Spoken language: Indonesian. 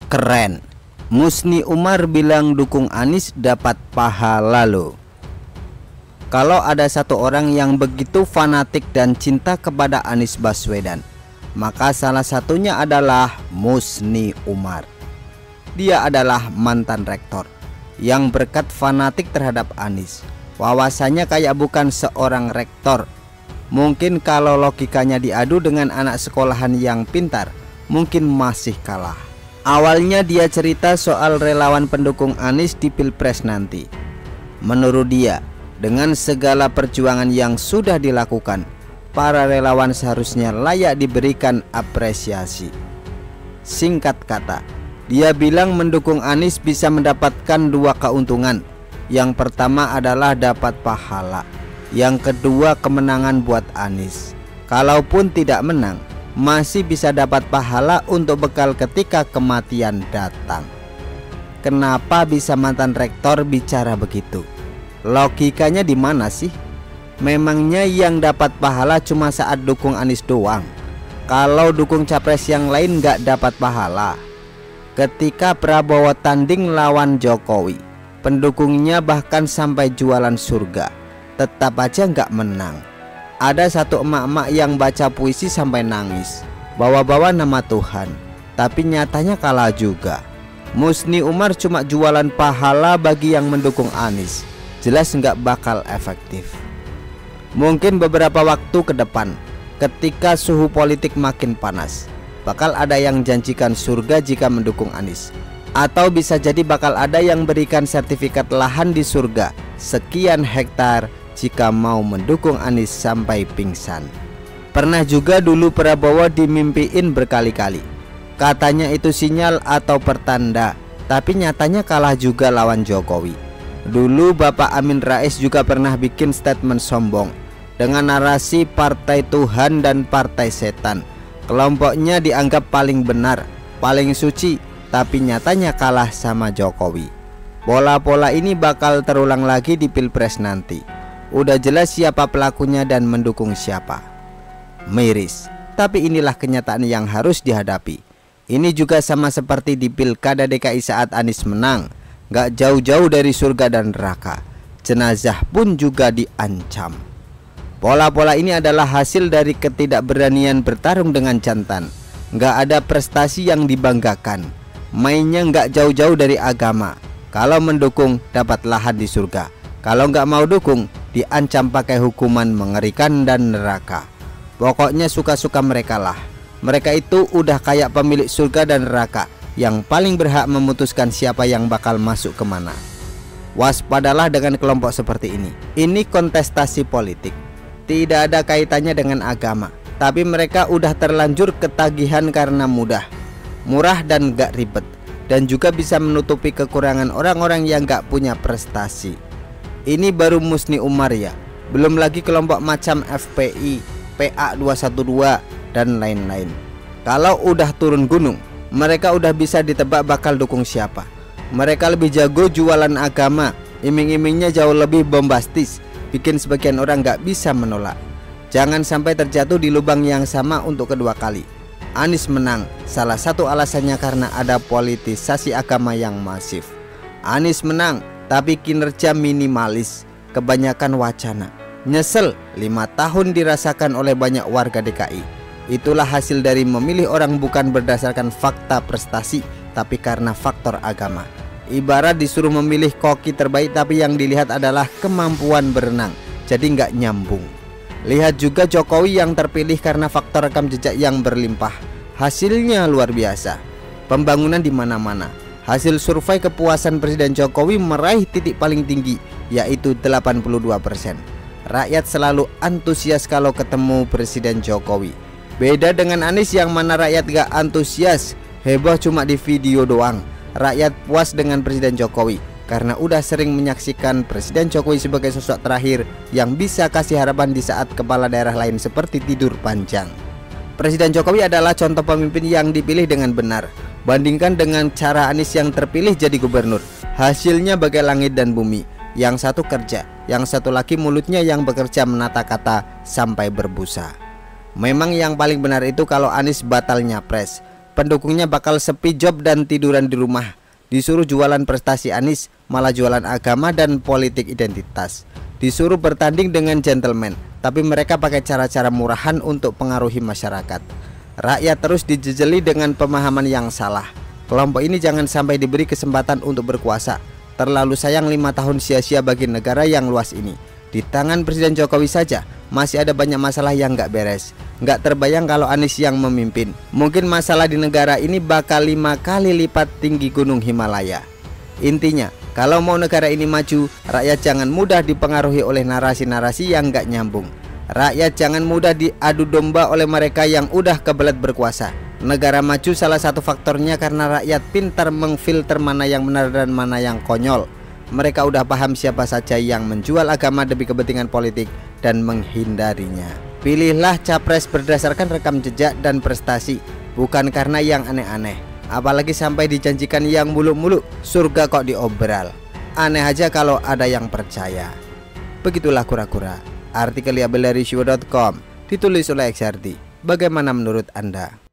Keren. Musni Umar bilang dukung Anies dapat pahala loh. Kalau ada satu orang yang begitu fanatik dan cinta kepada Anies Baswedan, maka salah satunya adalah Musni Umar. Dia adalah mantan rektor yang berkat fanatik terhadap Anies. Wawasannya kayak bukan seorang rektor. Mungkin kalau logikanya diadu dengan anak sekolahan yang pintar, mungkin masih kalah. Awalnya dia cerita soal relawan pendukung Anies di Pilpres nanti. Menurut dia, dengan segala perjuangan yang sudah dilakukan, para relawan seharusnya layak diberikan apresiasi. Singkat kata, dia bilang mendukung Anies bisa mendapatkan dua keuntungan. Yang pertama adalah dapat pahala, yang kedua kemenangan buat Anies. Kalaupun tidak menang, masih bisa dapat pahala untuk bekal ketika kematian datang. Kenapa bisa mantan rektor bicara begitu? Logikanya di mana sih? Memangnya yang dapat pahala cuma saat dukung Anies doang? Kalau dukung capres yang lain nggak dapat pahala? Ketika Prabowo tanding lawan Jokowi, pendukungnya bahkan sampai jualan surga, tetap aja nggak menang. Ada satu emak-emak yang baca puisi sampai nangis, bawa-bawa nama Tuhan, tapi nyatanya kalah juga. Musni Umar cuma jualan pahala bagi yang mendukung Anies. Jelas nggak bakal efektif. Mungkin beberapa waktu ke depan, ketika suhu politik makin panas, bakal ada yang janjikan surga jika mendukung Anies. Atau bisa jadi bakal ada yang berikan sertifikat lahan di surga sekian hektar jika mau mendukung Anies sampai pingsan. Pernah juga dulu Prabowo dimimpiin berkali-kali, katanya itu sinyal atau pertanda, tapi nyatanya kalah juga lawan Jokowi. Dulu Bapak Amin Rais juga pernah bikin statement sombong dengan narasi partai Tuhan dan partai setan. Kelompoknya dianggap paling benar, paling suci, tapi nyatanya kalah sama Jokowi. Pola-pola ini bakal terulang lagi di Pilpres nanti. Udah jelas siapa pelakunya dan mendukung siapa. Miris, tapi inilah kenyataan yang harus dihadapi. Ini juga sama seperti di Pilkada DKI saat Anies menang. Gak jauh-jauh dari surga dan neraka. Jenazah pun juga diancam. Pola-pola ini adalah hasil dari ketidakberanian bertarung dengan jantan. Gak ada prestasi yang dibanggakan. Mainnya gak jauh-jauh dari agama. Kalau mendukung dapat lahan di surga, kalau nggak mau dukung diancam pakai hukuman mengerikan dan neraka. Pokoknya suka-suka mereka lah. Mereka itu udah kayak pemilik surga dan neraka yang paling berhak memutuskan siapa yang bakal masuk kemana. Waspadalah dengan kelompok seperti ini. Ini kontestasi politik, tidak ada kaitannya dengan agama. Tapi mereka udah terlanjur ketagihan karena mudah, murah dan gak ribet, dan juga bisa menutupi kekurangan orang-orang yang gak punya prestasi. Ini baru Musni Umar ya, belum lagi kelompok macam FPI, PA212 dan lain-lain. Kalau udah turun gunung, mereka udah bisa ditebak bakal dukung siapa. Mereka lebih jago jualan agama, iming-imingnya jauh lebih bombastis, bikin sebagian orang gak bisa menolak. Jangan sampai terjatuh di lubang yang sama untuk kedua kali. Anies menang, salah satu alasannya karena ada politisasi agama yang masif. Anies menang, tapi kinerja minimalis, kebanyakan wacana. Nyesel, 5 tahun dirasakan oleh banyak warga DKI. Itulah hasil dari memilih orang bukan berdasarkan fakta prestasi, tapi karena faktor agama. Ibarat disuruh memilih koki terbaik, tapi yang dilihat adalah kemampuan berenang, jadi nggak nyambung. Lihat juga Jokowi yang terpilih karena faktor rekam jejak yang berlimpah. Hasilnya luar biasa, pembangunan di mana-mana. Hasil survei kepuasan Presiden Jokowi meraih titik paling tinggi, yaitu 82%. Rakyat selalu antusias kalau ketemu Presiden Jokowi. Beda dengan Anies yang mana rakyat gak antusias, heboh cuma di video doang. Rakyat puas dengan Presiden Jokowi karena udah sering menyaksikan Presiden Jokowi sebagai sosok terakhir yang bisa kasih harapan di saat kepala daerah lain seperti tidur panjang. Presiden Jokowi adalah contoh pemimpin yang dipilih dengan benar. Bandingkan dengan cara Anies yang terpilih jadi gubernur, hasilnya bagai langit dan bumi. Yang satu kerja, yang satu lagi mulutnya yang bekerja menata kata sampai berbusa. Memang yang paling benar itu kalau Anies batal nyapres. Pendukungnya bakal sepi job dan tiduran di rumah. Disuruh jualan prestasi Anies, malah jualan agama dan politik identitas. Disuruh bertanding dengan gentleman, tapi mereka pakai cara-cara murahan untuk pengaruhi masyarakat. Rakyat terus dijejeli dengan pemahaman yang salah. Kelompok ini jangan sampai diberi kesempatan untuk berkuasa. Terlalu sayang 5 tahun sia-sia bagi negara yang luas ini. Di tangan Presiden Jokowi saja masih ada banyak masalah yang nggak beres. Nggak terbayang kalau Anies yang memimpin. Mungkin masalah di negara ini bakal 5 kali lipat tinggi gunung Himalaya. Intinya, kalau mau negara ini maju, rakyat jangan mudah dipengaruhi oleh narasi-narasi yang nggak nyambung. Rakyat jangan mudah diadu domba oleh mereka yang udah kebelet berkuasa. Negara maju salah satu faktornya karena rakyat pintar mengfilter mana yang benar dan mana yang konyol. Mereka udah paham siapa saja yang menjual agama demi kepentingan politik dan menghindarinya. Pilihlah capres berdasarkan rekam jejak dan prestasi, bukan karena yang aneh-aneh. Apalagi sampai dijanjikan yang muluk-muluk, surga kok diobral. Aneh aja kalau ada yang percaya. Begitulah kura-kura. Artikel diambil dari Shio.com, ditulis oleh XRD. Bagaimana menurut Anda?